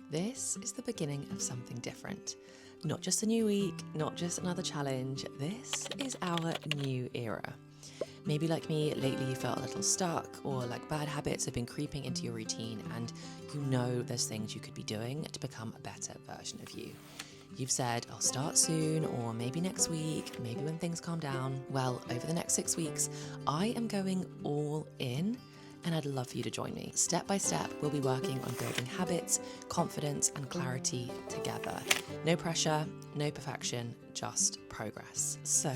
This is the beginning of something different. Not just a new week, not just another challenge. This is our new era. Maybe like me, lately you felt a little stuck, or like bad habits have been creeping into your routine and you know there's things you could be doing to become a better version of you. You've said, I'll start soon, or maybe next week, maybe when things calm down. Well, over the next 6 weeks, I am going all in, and I'd love for you to join me. Step by step, we'll be working on building habits, confidence, and clarity together. No pressure, no perfection, just progress. So,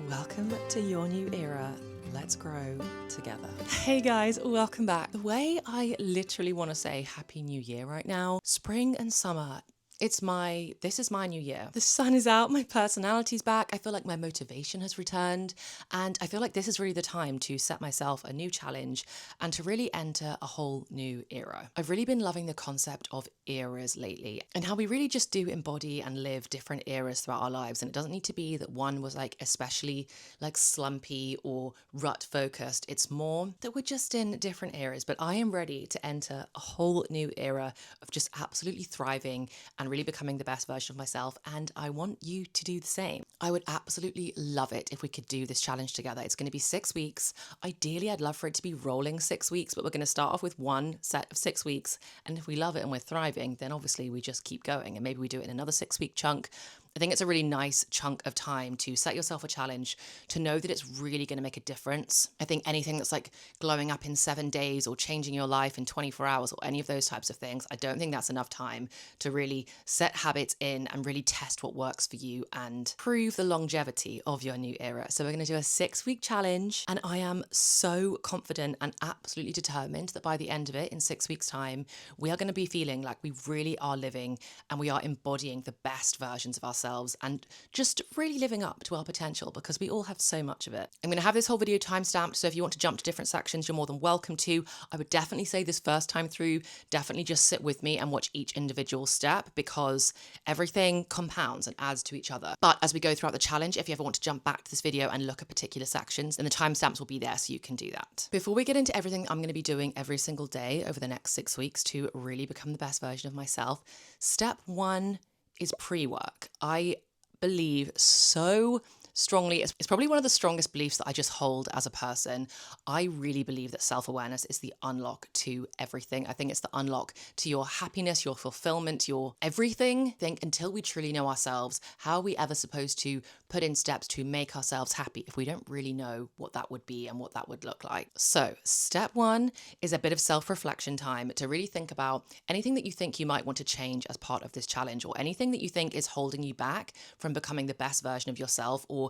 welcome to your new era. Let's grow together. Hey guys, welcome back. The way I literally want to say Happy New Year right now, spring and summer, this is my new year. The sun is out, my personality's back, I feel like my motivation has returned, and I feel like this is really the time to set myself a new challenge and to really enter a whole new era. I've really been loving the concept of eras lately and how we really just do embody and live different eras throughout our lives, and it doesn't need to be that one was like especially like slumpy or rut focused. It's more that we're just in different eras, but I am ready to enter a whole new era of just absolutely thriving and really becoming the best version of myself, and I want you to do the same. I would absolutely love it if we could do this challenge together. It's going to be 6 weeks. Ideally, I'd love for it to be rolling 6 weeks, but we're going to start off with one set of 6 weeks, and if we love it and we're thriving, then obviously we just keep going, and maybe we do it in another 6-week chunk. I think it's a really nice chunk of time to set yourself a challenge, to know that it's really going to make a difference. I think anything that's like glowing up in 7 days or changing your life in 24 hours or any of those types of things, I don't think that's enough time to really set habits in and really test what works for you and prove the longevity of your new era. So we're going to do a 6-week challenge, and I am so confident and absolutely determined that by the end of it, in 6 weeks' time, we are going to be feeling like we really are living and we are embodying the best versions of ourselves and just really living up to our potential, because we all have so much of it. I'm going to have this whole video time-stamped, so if you want to jump to different sections, you're more than welcome to. I would definitely say this first time through, definitely just sit with me and watch each individual step, because everything compounds and adds to each other. But as we go throughout the challenge, if you ever want to jump back to this video and look at particular sections, then the timestamps will be there so you can do that. Before we get into everything I'm going to be doing every single day over the next 6 weeks to really become the best version of myself, step 1 is pre-work. I believe so strongly, it's probably one of the strongest beliefs that I just hold as a person. I really believe that self-awareness is the unlock to everything. I think it's the unlock to your happiness, your fulfillment, your everything. I think until we truly know ourselves, how are we ever supposed to put in steps to make ourselves happy if we don't really know what that would be and what that would look like? So step 1 is a bit of self-reflection time to really think about anything that you think you might want to change as part of this challenge, or anything that you think is holding you back from becoming the best version of yourself, or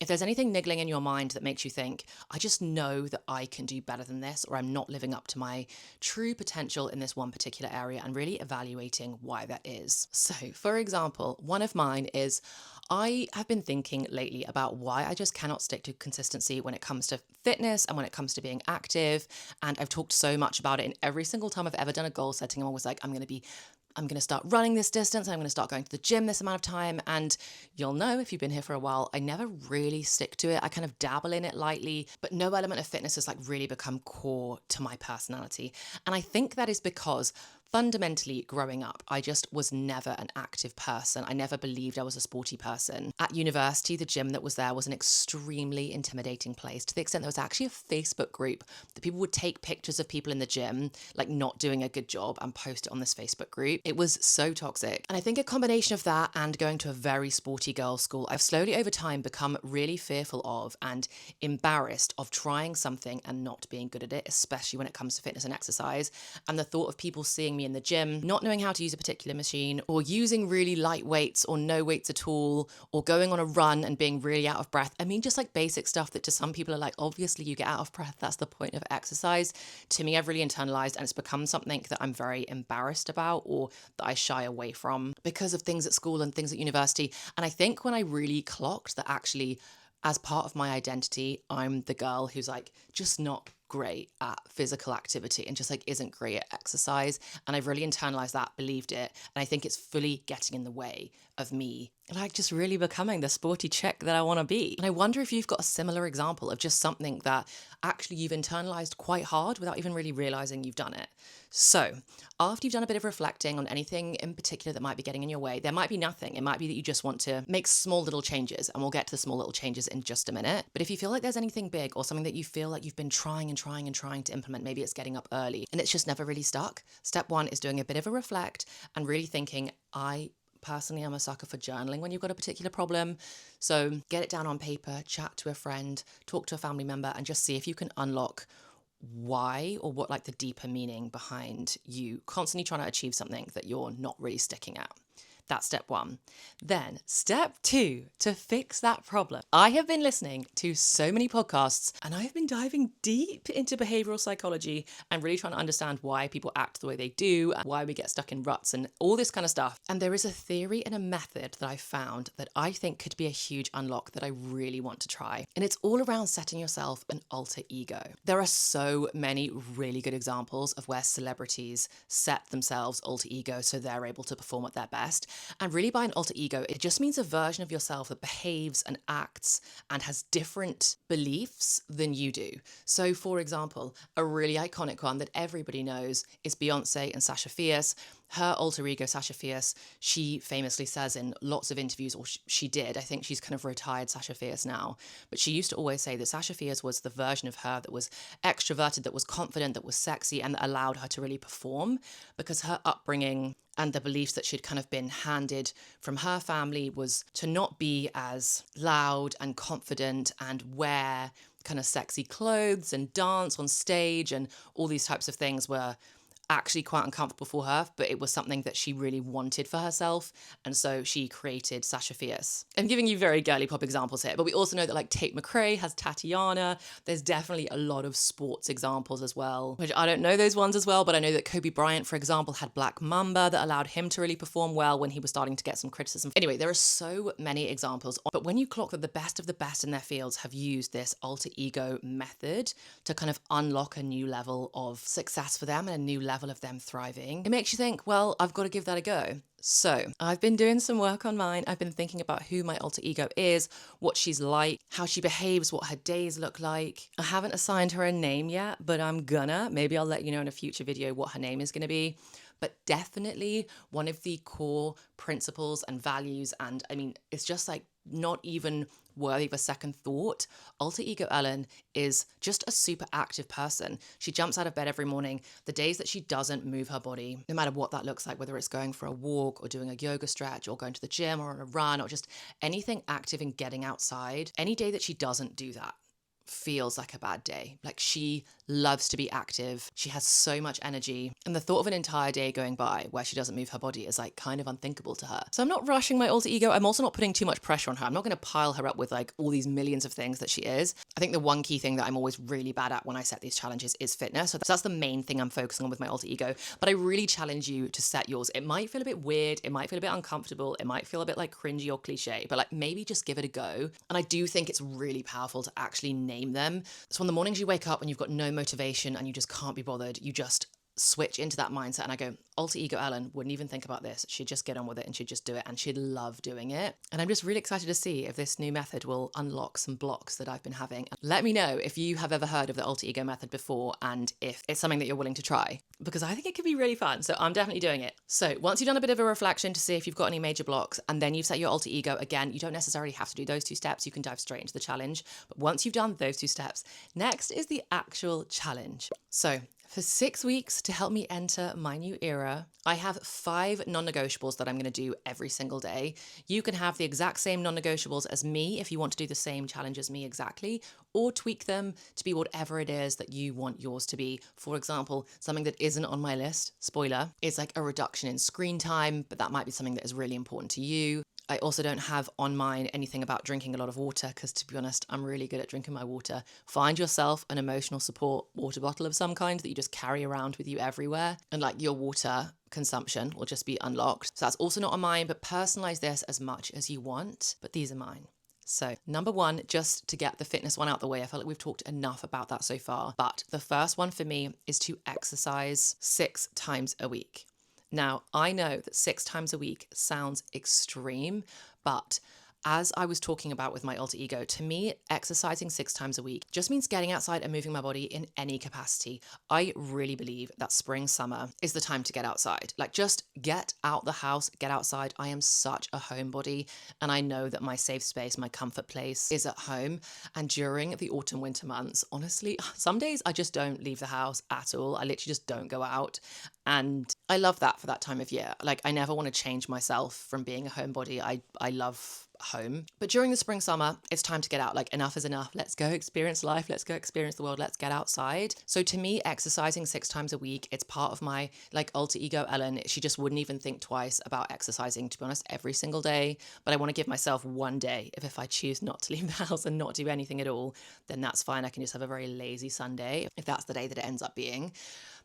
if there's anything niggling in your mind that makes you think, I just know that I can do better than this, or I'm not living up to my true potential in this one particular area, and really evaluating why that is. So, for example, one of mine is I have been thinking lately about why I just cannot stick to consistency when it comes to fitness and when it comes to being active. And I've talked so much about it, and every single time I've ever done a goal setting, I'm always like, I'm going to start running this distance, and I'm going to start going to the gym this amount of time. And you'll know if you've been here for a while, I never really stick to it. I kind of dabble in it lightly, but no element of fitness has like really become core to my personality. And I think that is because fundamentally, growing up, I just was never an active person. I never believed I was a sporty person. At university, the gym that was there was an extremely intimidating place, to the extent there was actually a Facebook group that people would take pictures of people in the gym, like not doing a good job, and post it on this Facebook group. It was so toxic. And I think a combination of that and going to a very sporty girls' school, I've slowly over time become really fearful of and embarrassed of trying something and not being good at it, especially when it comes to fitness and exercise. And the thought of people seeing me in the gym, not knowing how to use a particular machine, or using really light weights or no weights at all, or going on a run and being really out of breath. I mean, just like basic stuff that to some people are like, obviously you get out of breath, that's the point of exercise. To me, I've really internalized, and it's become something that I'm very embarrassed about, or that I shy away from because of things at school and things at university. And I think when I really clocked that actually, as part of my identity, I'm the girl who's like just not great at physical activity and just like isn't great at exercise. And I've really internalized that, believed it. And I think it's fully getting in the way of me like just really becoming the sporty chick that I want to be. And I wonder if you've got a similar example of just something that actually you've internalized quite hard without even really realizing you've done it. So after you've done a bit of reflecting on anything in particular that might be getting in your way, there might be nothing. It might be that you just want to make small little changes, and we'll get to the small little changes in just a minute. But if you feel like there's anything big or something that you feel like you've been trying to implement, maybe it's getting up early and it's just never really stuck. Step one is doing a bit of a reflect and really thinking, I personally am a sucker for journaling when you've got a particular problem. So get it down on paper, chat to a friend, talk to a family member, and just see if you can unlock why or what like the deeper meaning behind you constantly trying to achieve something that you're not really sticking at. That's step one. Then step two, to fix that problem. I have been listening to so many podcasts and I've been diving deep into behavioral psychology and really trying to understand why people act the way they do, why we get stuck in ruts and all this kind of stuff. And there is a theory and a method that I found that I think could be a huge unlock that I really want to try. And it's all around setting yourself an alter ego. There are so many really good examples of where celebrities set themselves alter ego so they're able to perform at their best. And really by an alter ego, it just means a version of yourself that behaves and acts and has different beliefs than you do. So for example, a really iconic one that everybody knows is Beyonce and Sasha Fierce. Her alter ego, Sasha Fierce, she famously says in lots of interviews, or she did, I think she's kind of retired Sasha Fierce now, but she used to always say that Sasha Fierce was the version of her that was extroverted, that was confident, that was sexy, and that allowed her to really perform, because her upbringing and the beliefs that she'd kind of been handed from her family was to not be as loud and confident and wear kind of sexy clothes and dance on stage, and all these types of things were actually quite uncomfortable for her, but it was something that she really wanted for herself. And so she created Sasha Fierce. I'm giving you very girly pop examples here, but we also know that like Tate McRae has Tatiana. There's definitely a lot of sports examples as well, which I don't know those ones as well, but I know that Kobe Bryant, for example, had Black Mamba that allowed him to really perform well when he was starting to get some criticism. Anyway, there are so many examples, but when you clock that the best of the best in their fields have used this alter ego method to kind of unlock a new level of success for them and a new level of them thriving, it makes you think, well, I've got to give that a go. So I've been doing some work on mine. I've been thinking about who my alter ego is, what she's like, how she behaves, what her days look like. I haven't assigned her a name yet, but I'm gonna. Maybe I'll let you know in a future video what her name is gonna be. But definitely one of the core principles and values, and I mean, it's just like not even worthy of a second thought. Alter ego Ellen is just a super active person. She jumps out of bed every morning. The days that she doesn't move her body, no matter what that looks like, whether it's going for a walk or doing a yoga stretch or going to the gym or on a run or just anything active and getting outside, any day that she doesn't do that feels like a bad day. Like, she loves to be active. She has so much energy. And the thought of an entire day going by where she doesn't move her body is like kind of unthinkable to her. So I'm not rushing my alter ego. I'm also not putting too much pressure on her. I'm not going to pile her up with like all these millions of things that she is. I think the one key thing that I'm always really bad at when I set these challenges is fitness. So that's the main thing I'm focusing on with my alter ego. But I really challenge you to set yours. It might feel a bit weird. It might feel a bit uncomfortable. It might feel a bit like cringy or cliche, but like maybe just give it a go. And I do think it's really powerful to actually name them. So on the mornings you wake up and you've got no motivation and you just can't be bothered, you just switch into that mindset and I go, alter ego Ellen wouldn't even think about this. She'd just get on with it and she'd just do it and she'd love doing it. And I'm just really excited to see if this new method will unlock some blocks that I've been having. Let me know if you have ever heard of the alter ego method before and if it's something that you're willing to try, because I think it could be really fun. So I'm definitely doing it. So once you've done a bit of a reflection to see if you've got any major blocks and then you've set your alter ego, again, you don't necessarily have to do those 2 steps. You can dive straight into the challenge. But once you've done those 2 steps, next is the actual challenge. So for 6 weeks to help me enter my new era, I have 5 non-negotiables that I'm going to do every single day. You can have the exact same non-negotiables as me if you want to do the same challenge as me exactly, or tweak them to be whatever it is that you want yours to be. For example, something that isn't on my list, spoiler, is like a reduction in screen time, but that might be something that is really important to you. I also don't have on mine anything about drinking a lot of water because, to be honest, I'm really good at drinking my water. Find yourself an emotional support water bottle of some kind that you just carry around with you everywhere, and like your water consumption will just be unlocked. So that's also not on mine, but personalize this as much as you want. But these are mine. So number 1, just to get the fitness one out the way, I feel like we've talked enough about that so far. But the first one for me is to exercise 6 times a week. Now, I know that 6 times a week sounds extreme, but as I was talking about with my alter ego, to me, exercising 6 times a week just means getting outside and moving my body in any capacity. I really believe that spring, summer is the time to get outside. Like, just get out the house, get outside. I am such a homebody, and I know that my safe space, my comfort place is at home. And during the autumn, winter months, honestly, some days I just don't leave the house at all. I literally just don't go out. And I love that for that time of year. Like, I never want to change myself from being a homebody. I love home. But during the spring, summer, it's time to get out. Like, enough is enough. Let's go experience life. Let's go experience the world. Let's get outside. So to me, exercising 6 times a week, it's part of my like alter ego Ellen. She just wouldn't even think twice about exercising, to be honest, every single day. But I want to give myself one day. If I choose not to leave the house and not do anything at all, then that's fine. I can just have a very lazy Sunday if that's the day that it ends up being.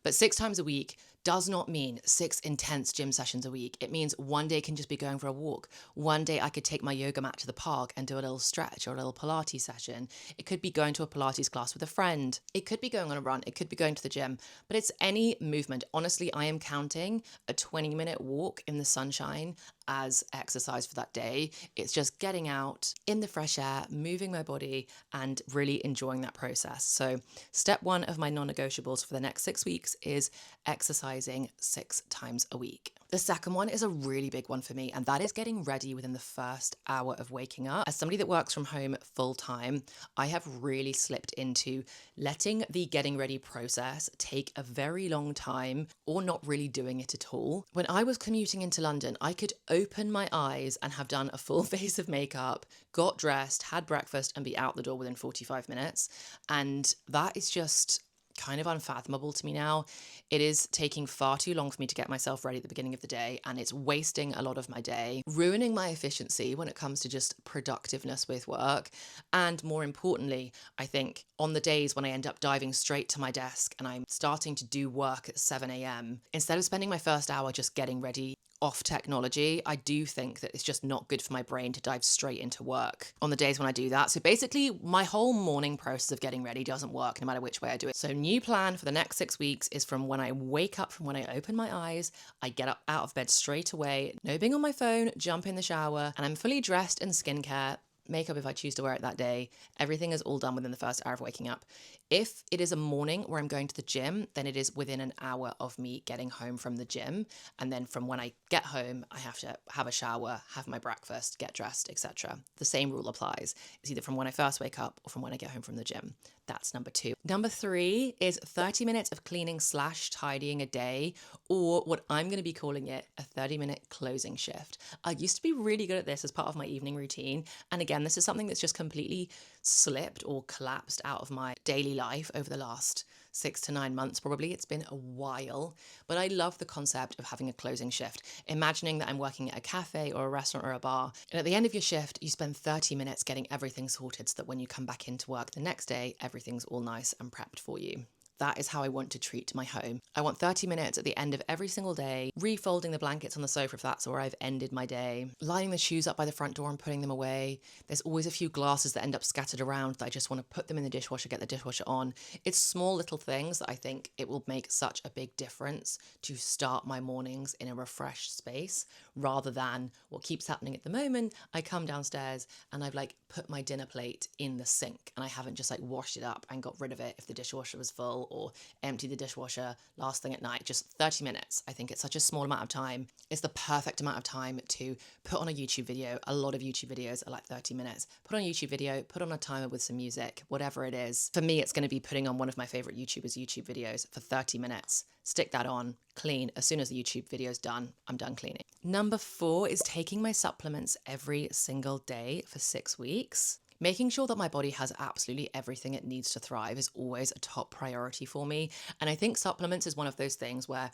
But 6 times a week does not mean 6 intense gym sessions a week. It means one day can just be going for a walk. One day I could take my yoga mat to the park and do a little stretch or a little Pilates session. It could be going to a Pilates class with a friend. It could be going on a run. It could be going to the gym. But it's any movement. Honestly, I am counting a 20-minute walk in the sunshine as exercise for that day. It's just getting out in the fresh air, moving my body, and really enjoying that process. So step 1 of my non-negotiables for the next 6 weeks is exercising 6 times a week. The second one is a really big one for me, and that is getting ready within the first hour of waking up. As somebody that works from home full time, I have really slipped into letting the getting ready process take a very long time or not really doing it at all. When I was commuting into London, I could open my eyes and have done a full face of makeup, got dressed, had breakfast, and be out the door within 45 minutes. And that is just kind of unfathomable to me now. It is taking far too long for me to get myself ready at the beginning of the day, and it's wasting a lot of my day, ruining my efficiency when it comes to just productiveness with work. And more importantly, I think on the days when I end up diving straight to my desk and I'm starting to do work at 7 a.m., instead of spending my first hour just getting ready off technology, I do think that it's just not good for my brain to dive straight into work on the days when I do that. So basically, my whole morning process of getting ready doesn't work no matter which way I do it. So new plan for the next 6 weeks is from when I wake up, from when I open my eyes, I get up out of bed straight away, no being on my phone, jump in the shower, and I'm fully dressed in skincare, makeup if I choose to wear it that day. Everything is all done within the first hour of waking up. If it is a morning where I'm going to the gym, then it is within an hour of me getting home from the gym. And then from when I get home, I have to have a shower, have my breakfast, get dressed, etc. The same rule applies. It's either from when I first wake up or from when I get home from the gym. That's number 2. Number 3 is 30 minutes of cleaning / tidying a day, or what I'm going to be calling it a 30-minute closing shift. I used to be really good at this as part of my evening routine. And again, this is something that's just completely slipped or collapsed out of my daily life over the last 6 to 9 months, probably. It's been a while, but I love the concept of having a closing shift. Imagining that I'm working at a cafe or a restaurant or a bar, and at the end of your shift, you spend 30 minutes getting everything sorted so that when you come back into work the next day, everything's all nice and prepped for you. That is how I want to treat my home. I want 30 minutes at the end of every single day, refolding the blankets on the sofa if that's where I've ended my day, lining the shoes up by the front door and putting them away. There's always a few glasses that end up scattered around that I just want to put them in the dishwasher, get the dishwasher on. It's small little things that I think it will make such a big difference to start my mornings in a refreshed space, rather than what keeps happening at the moment. I come downstairs and I've like put my dinner plate in the sink and I haven't just like washed it up and got rid of it if the dishwasher was full, or empty the dishwasher last thing at night. Just 30 minutes. I think it's such a small amount of time. It's the perfect amount of time to put on a YouTube video. A lot of YouTube videos are like 30 minutes. Put on a YouTube video, put on a timer with some music, whatever it is. For me, it's going to be putting on one of my favorite YouTubers' YouTube videos for 30 minutes. Stick that on, clean. As soon as the YouTube video is done, I'm done cleaning. Number 4 is taking my supplements every single day for 6 weeks. Making sure that my body has absolutely everything it needs to thrive is always a top priority for me. And I think supplements is one of those things where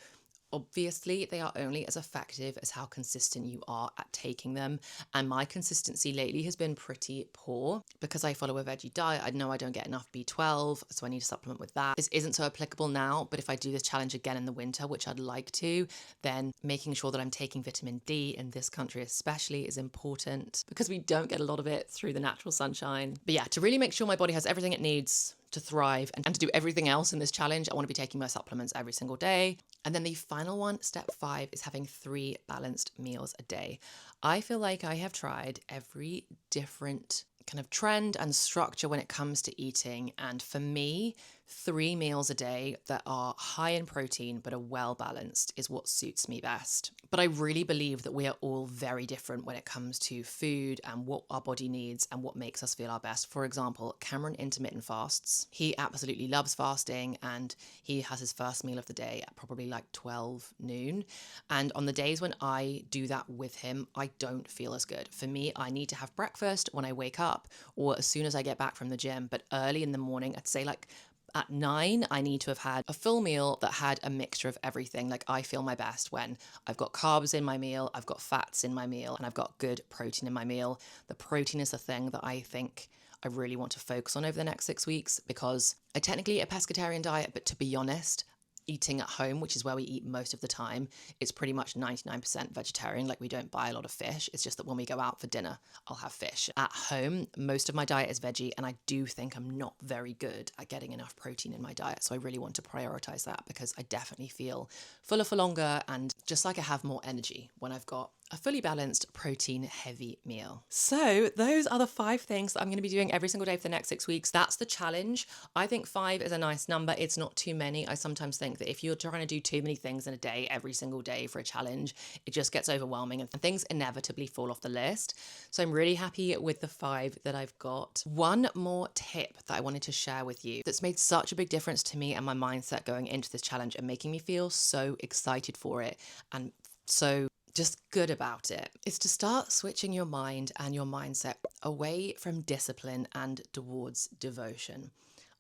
obviously they are only as effective as how consistent you are at taking them. And my consistency lately has been pretty poor because I follow a veggie diet. I know I don't get enough B12, so I need to supplement with that. This isn't so applicable now, but if I do this challenge again in the winter, which I'd like to, then making sure that I'm taking vitamin D in this country especially is important because we don't get a lot of it through the natural sunshine. But yeah, to really make sure my body has everything it needs to thrive and to do everything else in this challenge, I want to be taking my supplements every single day. And then the final one, step 5, is having 3 balanced meals a day. I feel like I have tried every different kind of trend and structure when it comes to eating. And for me, 3 meals a day that are high in protein but are well balanced is what suits me best. But I really believe that we are all very different when it comes to food and what our body needs and what makes us feel our best. For example, Cameron intermittent fasts. He absolutely loves fasting, and he has his first meal of the day at probably like 12 noon. And on the days when I do that with him, I don't feel as good. For me, I need to have breakfast when I wake up or as soon as I get back from the gym. But early in the morning, I'd say like at 9, I need to have had a full meal that had a mixture of everything. Like, I feel my best when I've got carbs in my meal, I've got fats in my meal, and I've got good protein in my meal. The protein is the thing that I think I really want to focus on over the next 6 weeks, because I technically eat a pescatarian diet, but to be honest, eating at home, which is where we eat most of the time, it's pretty much 99% vegetarian. Like, we don't buy a lot of fish. It's just that when we go out for dinner, I'll have fish. At home, most of my diet is veggie, and I do think I'm not very good at getting enough protein in my diet. So I really want to prioritize that, because I definitely feel fuller for longer and just like I have more energy when I've got a fully balanced protein heavy meal. So those are the 5 things that I'm going to be doing every single day for the next 6 weeks. That's the challenge. I think 5 is a nice number. It's not too many. I sometimes think that if you're trying to do too many things in a day, every single day for a challenge, it just gets overwhelming and things inevitably fall off the list. So I'm really happy with the 5 that I've got. One more tip that I wanted to share with you that's made such a big difference to me and my mindset going into this challenge and making me feel so excited for it and so just good about it, is to start switching your mind and your mindset away from discipline and towards devotion.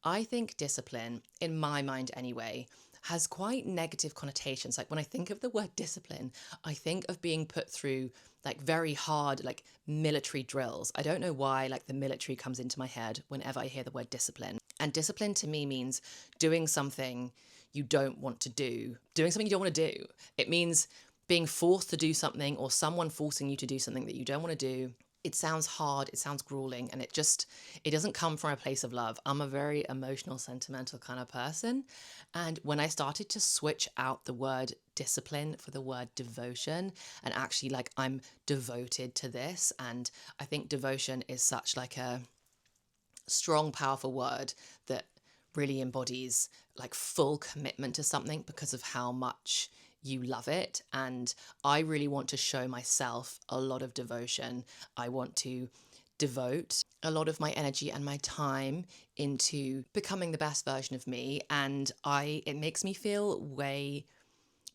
I think discipline, in my mind anyway, has quite negative connotations. Like, when I think of the word discipline, I think of being put through like very hard, like military drills. I don't know why, like, the military comes into my head whenever I hear the word discipline. And discipline to me means doing something you don't want to do, doing something you don't want to do. It means being forced to do something, or someone forcing you to do something that you don't want to do. It sounds hard, it sounds grueling, and it doesn't come from a place of love. I'm a very emotional, sentimental kind of person. And when I started to switch out the word discipline for the word devotion, and actually, like, I'm devoted to this, and I think devotion is such like a strong, powerful word that really embodies like full commitment to something because of how much you love it. And I really want to show myself a lot of devotion. I want to devote a lot of my energy and my time into becoming the best version of me. And it makes me feel way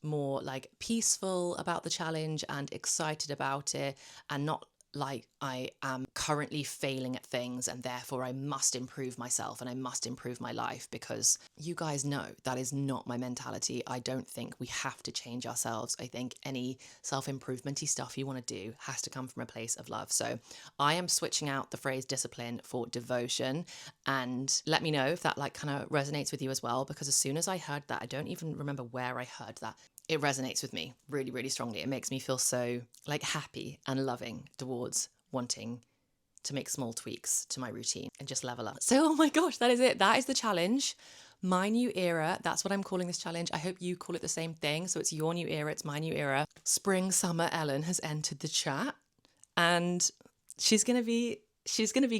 more like peaceful about the challenge and excited about it, and not like I am currently failing at things and therefore I must improve myself and I must improve my life, because you guys know that is not my mentality. I don't think we have to change ourselves. I think any self-improvement-y stuff you want to do has to come from a place of love. So I am switching out the phrase discipline for devotion, and let me know if that like kind of resonates with you as well, because as soon as I heard that, I don't even remember where I heard that, it resonates with me really, really strongly. It makes me feel so like happy and loving towards wanting to make small tweaks to my routine and just level up. So, oh my gosh, that is it. That is the challenge. My new era. That's what I'm calling this challenge. I hope you call it the same thing. So it's your new era. It's my new era. Spring Summer Ellen has entered the chat, and she's going to be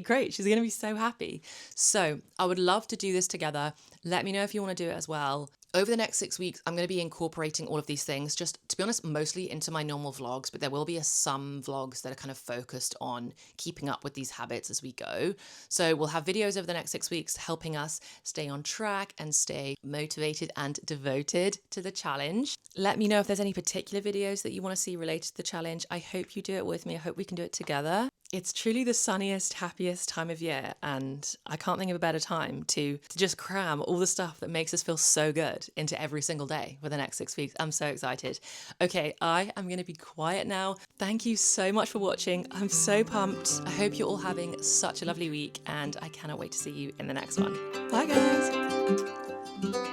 great. She's going to be so happy. So I would love to do this together. Let me know if you want to do it as well. Over the next 6 weeks, I'm going to be incorporating all of these things, just to be honest, mostly into my normal vlogs, but there will be some vlogs that are kind of focused on keeping up with these habits as we go. So we'll have videos over the next 6 weeks helping us stay on track and stay motivated and devoted to the challenge. Let me know if there's any particular videos that you want to see related to the challenge. I hope you do it with me. I hope we can do it together. It's truly the sunniest, happiest time of year, and I can't think of a better time to just cram all the stuff that makes us feel so good into every single day for the next 6 weeks. I'm so excited. Okay, I am going to be quiet now. Thank you so much for watching. I'm so pumped. I hope you're all having such a lovely week, and I cannot wait to see you in the next one. Bye, guys.